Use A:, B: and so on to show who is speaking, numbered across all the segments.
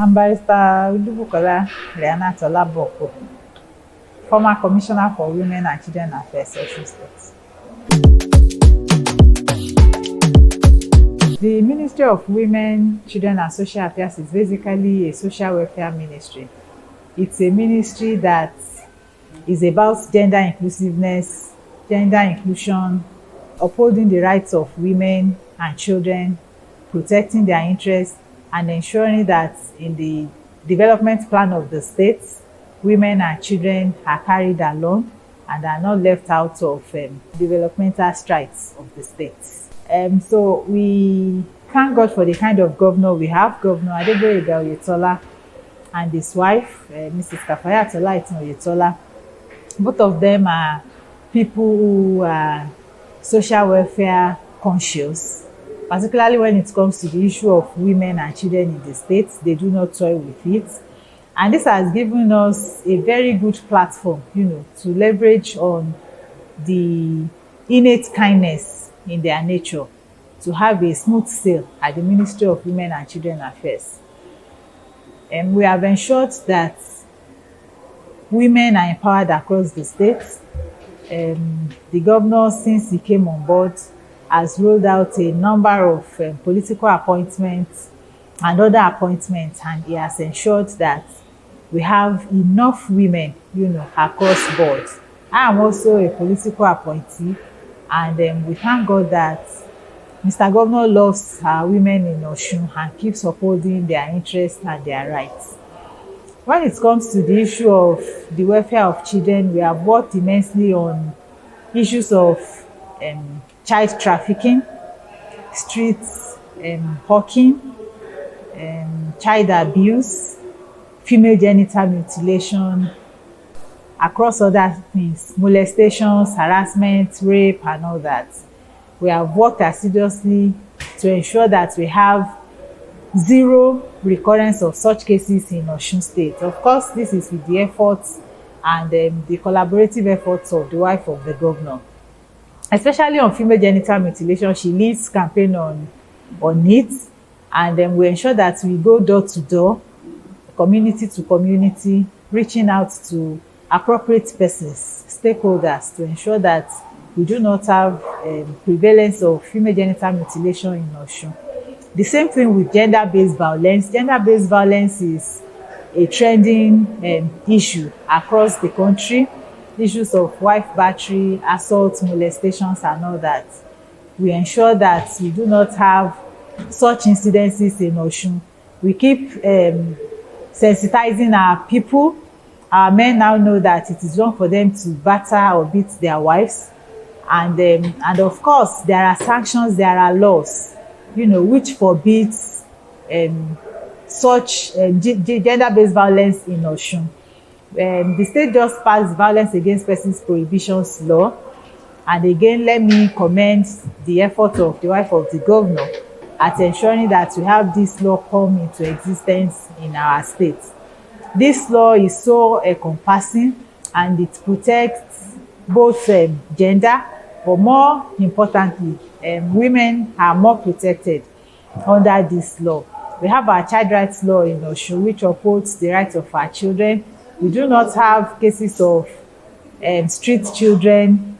A: I'm Barrister Bukola Olaboopo, former Commissioner for Women and Children Affairs, Osun State. The Ministry of Women, Children and Social Affairs is basically a social welfare ministry. It's a ministry that is about gender inclusiveness, gender inclusion, upholding the rights of women and children, protecting their interests, and ensuring that in the development plan of the state, women and children are carried along and are not left out of developmental strides of the state. So we thank God for the kind of governor we have, Governor Gov Oyetola and his wife, Mrs. Oyetola. Both of them are people who are social welfare conscious, particularly when it comes to the issue of women and children in the state. They do not toy with it. And this has given us a very good platform, to leverage on the innate kindness in their nature to have a smooth sail at the Ministry of Women and Children Affairs. And we have ensured that women are empowered across the state. The governor, since he came on board, has rolled out a number of political appointments and other appointments, and he has ensured that we have enough women, across board. I am also a political appointee, and we thank God that Mr. Governor loves our women in Osun and keeps upholding their interests and their rights. When it comes to the issue of the welfare of children, we have worked immensely on issues of child trafficking, street hawking, child abuse, female genital mutilation, across other things, molestations, harassment, rape, and all that. We have worked assiduously to ensure that we have zero recurrence of such cases in Osun State. Of course, this is with the efforts and the collaborative efforts of the wife of the governor. Especially on female genital mutilation, she leads campaign on it, and we ensure that we go door to door, community to community, reaching out to appropriate persons, stakeholders, to ensure that we do not have prevalence of female genital mutilation in Osun. The same thing with gender-based violence. Gender-based violence is a trending issue across the country. Issues of wife battery, assault, molestations, and all that. We ensure that we do not have such incidences in Osun. We keep sensitizing our people. Our men now know that it is wrong for them to batter or beat their wives. And of course, there are sanctions, there are laws, which forbids such gender-based violence in Osun. The state just passed Violence Against Persons Prohibitions Law, and again, let me commend the effort of the wife of the governor at ensuring that we have this law come into existence in our state. This law is so encompassing, and it protects both gender, but more importantly, women are more protected under this law. We have our child rights law in Osun, which upholds the rights of our children. We do not have cases of street children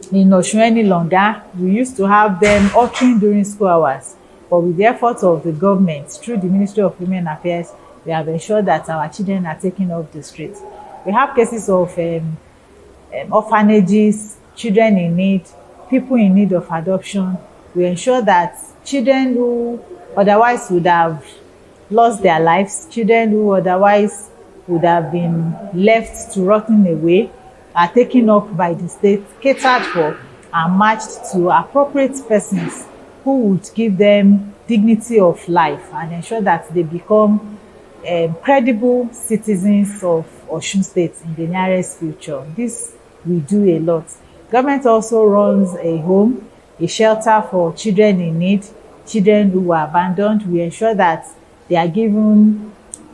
A: in Osun any longer. We used to have them hawking during school hours, but with the efforts of the government through the Ministry of Women Affairs, we have ensured that our children are taken off the streets. We have cases of orphanages, children in need, people in need of adoption. We ensure that children who otherwise would have lost their lives, children who otherwise would have been left to rotting away, are taken up by the state, catered for, and matched to appropriate persons who would give them dignity of life and ensure that they become credible citizens of Osun State in the nearest future. This we do a lot. Government also runs a home, a shelter for children in need, children who were abandoned. We ensure that they are given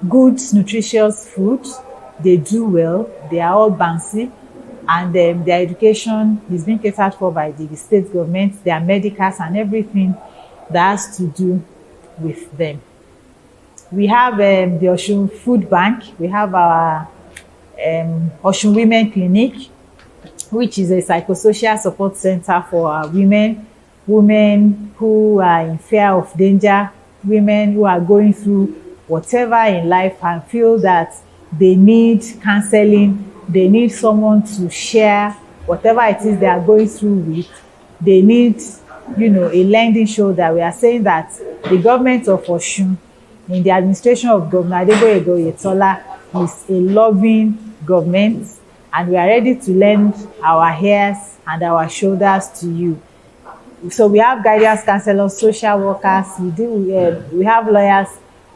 A: good, nutritious food, they do well, they are all bouncy, and their education is being catered for by the state government, their medicals, and everything that has to do with them. We have the Osun Food Bank. We have our Osun Women Clinic, which is a psychosocial support center for our women who are in fear of danger, women who are going through whatever in life and feel that they need counseling, they need someone to share whatever it is they are going through with. They need, a lending shoulder. We are saying that the government of Osun, in the administration of Governor Gov Oyetola, is a loving government, and we are ready to lend our ears and our shoulders to you. So we have guidance counselors, social workers, we have lawyers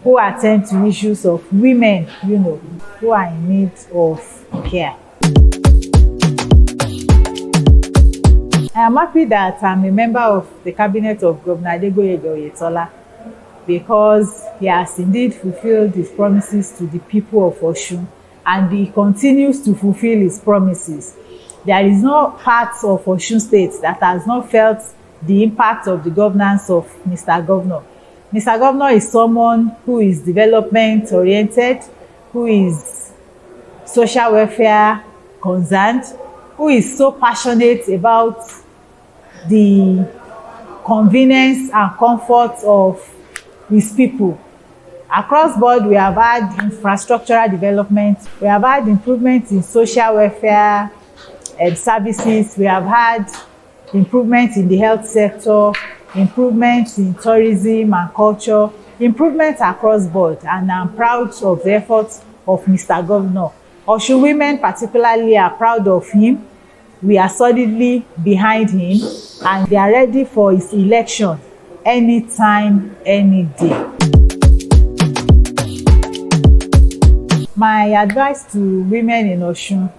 A: who attend to issues of women, who are in need of care. I am happy that I'm a member of the cabinet of Governor Gov Oyetola, because he has indeed fulfilled his promises to the people of Osun, and he continues to fulfill his promises. There is no part of Osun State that has not felt the impact of the governance of Mr. Governor. Mr. Governor is someone who is development oriented, who is social welfare concerned, who is so passionate about the convenience and comfort of his people. Across board, we have had infrastructural development, we have had improvements in social welfare services, we have had improvements in the health sector, improvements in tourism and culture, improvements across board, and I'm proud of the efforts of Mr. Governor. Osun women particularly are proud of him. We are solidly behind him, and they are ready for his election anytime, any day. My advice to women in Osun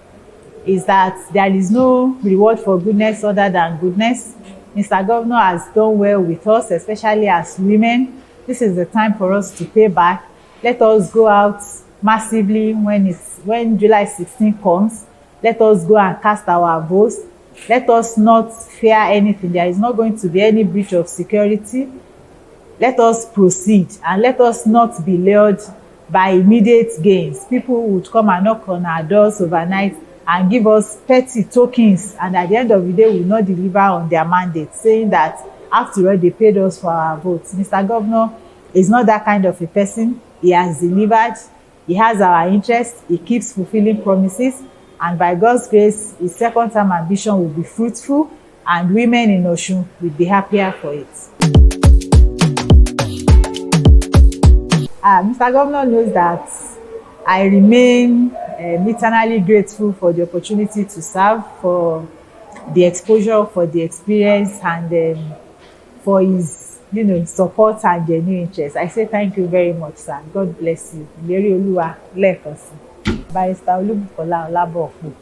A: is that there is no reward for goodness other than goodness. Mr. Governor has done well with us, especially as women. This is the time for us to pay back. Let us go out massively when July 16 comes. Let us go and cast our votes. Let us not fear anything. There is not going to be any breach of security. Let us proceed, and let us not be lured by immediate gains. People would come and knock on our doors overnight and give us petty tokens, and at the end of the day we will not deliver on their mandate, saying that after all they paid us for our votes. Mr. Governor is not that kind of a person. He has delivered. He has our interest. He keeps fulfilling promises, and by God's grace his second term ambition will be fruitful, and women in Osun will be happier for it. Mr. Governor knows that I remain eternally grateful for the opportunity to serve, for the exposure, for the experience, and for his support and genuine interest. I say thank you very much, sir. God bless you. Barrister Bukola Olaboopo.